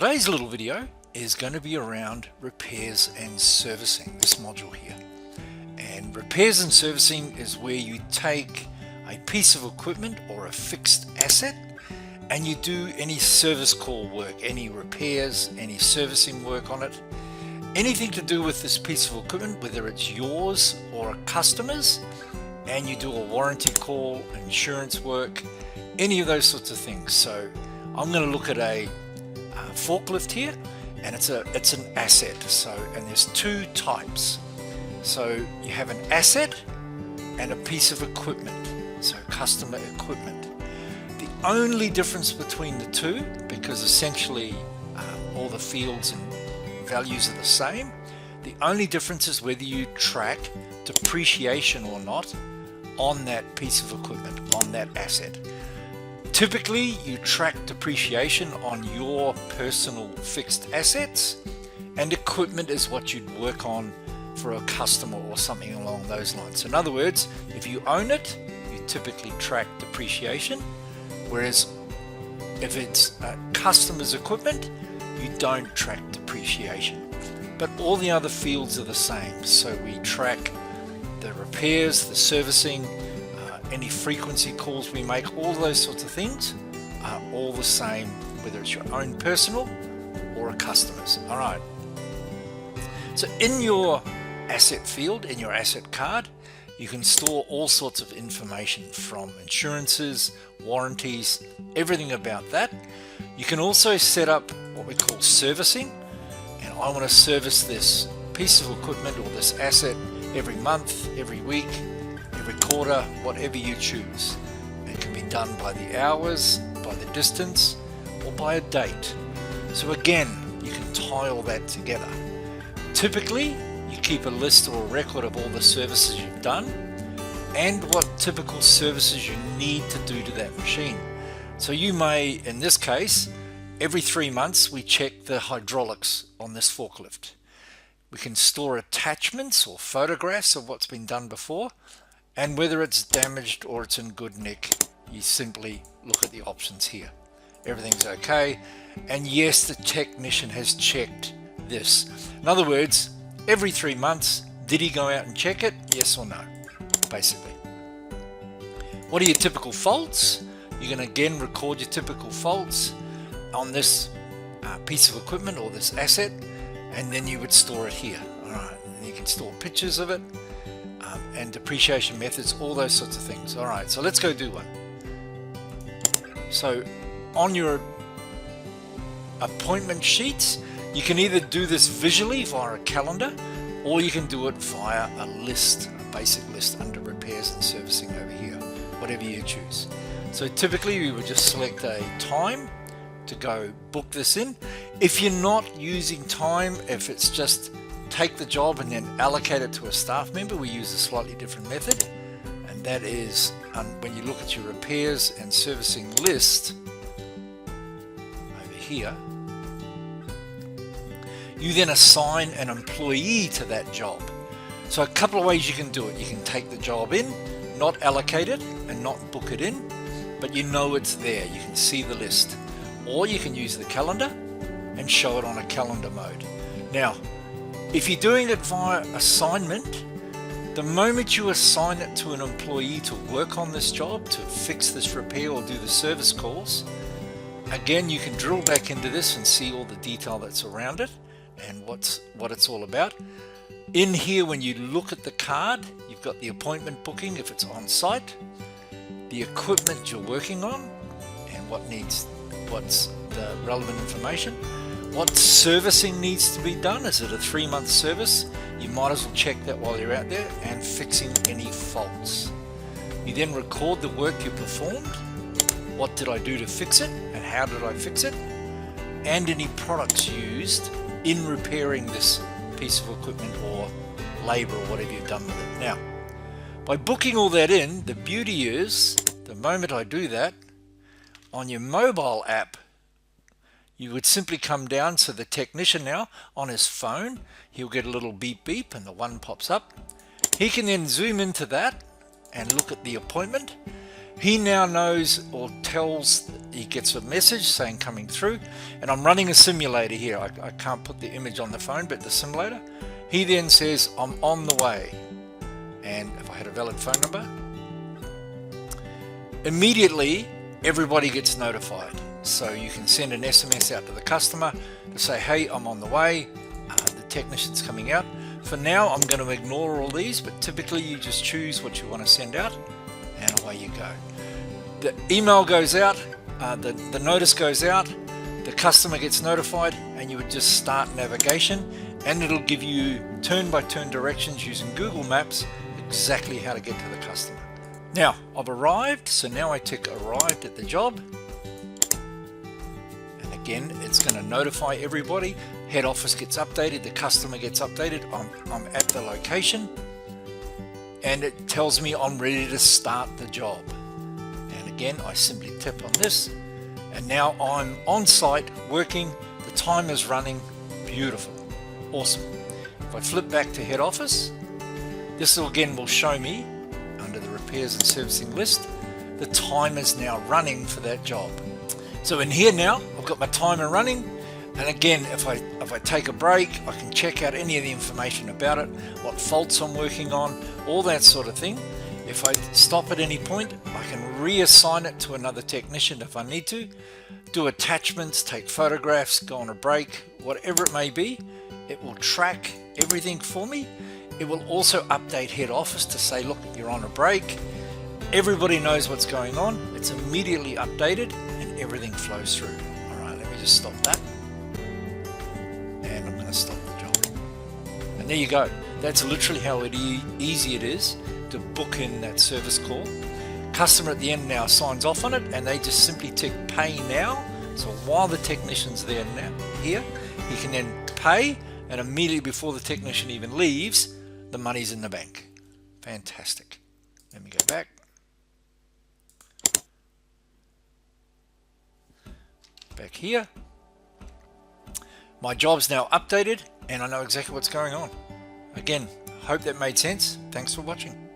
Today's little video is going to be around repairs and servicing, this module here. And repairs and servicing is where you take a piece of equipment or a fixed asset and you do any service call work, any repairs, any servicing work on it, anything to do with this piece of equipment, whether it's yours or a customer's, and you do a warranty call, insurance work, any of those sorts of things. So I'm going to look at a forklift here, and it's an asset. And there's two types. So you have an asset and a piece of equipment, so customer equipment. The only difference between the two, because essentially all the fields and values are the same, the only difference is whether you track depreciation or not on that piece of equipment, on that asset. Typically, you track depreciation on your personal fixed assets, and equipment is what you'd work on for a customer or something along those lines. So in other words, if you own it, you typically track depreciation, whereas if it's a customer's equipment, you don't track depreciation. But all the other fields are the same. So we track the repairs, the servicing, any frequency calls we make, all those sorts of things are all the same, whether it's your own personal or a customer's. All right. So in your asset field, in your asset card, you can store all sorts of information from insurances, warranties, everything about that. You can also set up what we call servicing, and I want to service this piece of equipment or this asset every month, every week, every quarter, whatever you choose. It can be done by the hours, by the distance, or by a date. So again, you can tie all that together. Typically, you keep a list or a record of all the services you've done and what typical services you need to do to that machine. So you may, in this case, every 3 months we check the hydraulics on this forklift. We can store attachments or photographs of what's been done before, and whether it's damaged or it's in good nick, you simply look at the options here. Everything's okay, and yes, the technician has checked this. In other words, every 3 months, did he go out and check it? Yes or no, basically. What are your typical faults? You're going to again record your typical faults on this piece of equipment or this asset, and then you would store it here. All right, and you can store pictures of it, and depreciation methods, all those sorts of things. All right, so let's go do one. So on your appointment sheets, you can either do this visually via a calendar, or you can do it via a list, a basic list under repairs and servicing over here, whatever you choose. So typically we would just select a time to go book this in. If you're not using time, if it's just take the job and then allocate it to a staff member, we use a slightly different method, and that is when you look at your repairs and servicing list over here, you then assign an employee to that job. So a couple of ways you can do it. You can take the job in, not allocate it and not book it in, but you know it's there, you can see the list. Or you can use the calendar and show it on a calendar mode. Now, if you're doing it via assignment, the moment you assign it to an employee to work on this job, to fix this repair or do the service calls, again, you can drill back into this and see all the detail that's around it and what it's all about. In here, when you look at the card, you've got the appointment booking if it's on site, the equipment you're working on, and what's the relevant information. What servicing needs to be done? Is it a 3-month service? You might as well check that while you're out there, and fixing any faults. You then record the work you performed. What did I do to fix it, and how did I fix it? And any products used in repairing this piece of equipment or labor or whatever you've done with it. Now, by booking all that in, the beauty is, the moment I do that, on your mobile app, you would simply come down, so the technician now on his phone, he'll get a little beep beep and the one pops up. He can then zoom into that and look at the appointment. He now knows or tells he gets a message saying coming through, and I'm running a simulator here. I can't put the image on the phone, but the simulator. He then says, I'm on the way. And if I had a valid phone number, immediately everybody gets notified. So you can send an SMS out to the customer to say, hey, I'm on the way, the technician's coming out. For now, I'm going to ignore all these, but typically you just choose what you want to send out, and away you go. The email goes out, the notice goes out, the customer gets notified, and you would just start navigation, and it'll give you turn-by-turn directions using Google Maps exactly how to get to the customer. Now, I've arrived, so now I tick arrived at the job. And again, it's going to notify everybody. Head office gets updated, the customer gets updated. I'm at the location, and it tells me I'm ready to start the job. And again, I simply tap on this, and now I'm on site working. The time is running. Beautiful. Awesome. If I flip back to head office, this again will show me under the repairs and servicing list, the timer is now running for that job. So in here now, I've got my timer running, and again, if I take a break, I can check out any of the information about it, what faults I'm working on, all that sort of thing. If I stop at any point, I can reassign it to another technician if I need to, do attachments, take photographs, go on a break, whatever it may be. It will track everything for me. It will also update head office to say, look, you're on a break. Everybody knows what's going on. It's immediately updated and everything flows through. All right, let me just stop that. And I'm going to stop the job. And there you go. That's literally how easy it is to book in that service call. Customer at the end now signs off on it, and they just simply tick pay now. So while the technician's there now, here, he can then pay, and immediately before the technician even leaves, the money's in the bank. Fantastic. Let me go back. Back here. My job's now updated, and I know exactly what's going on. Again, hope that made sense. Thanks for watching.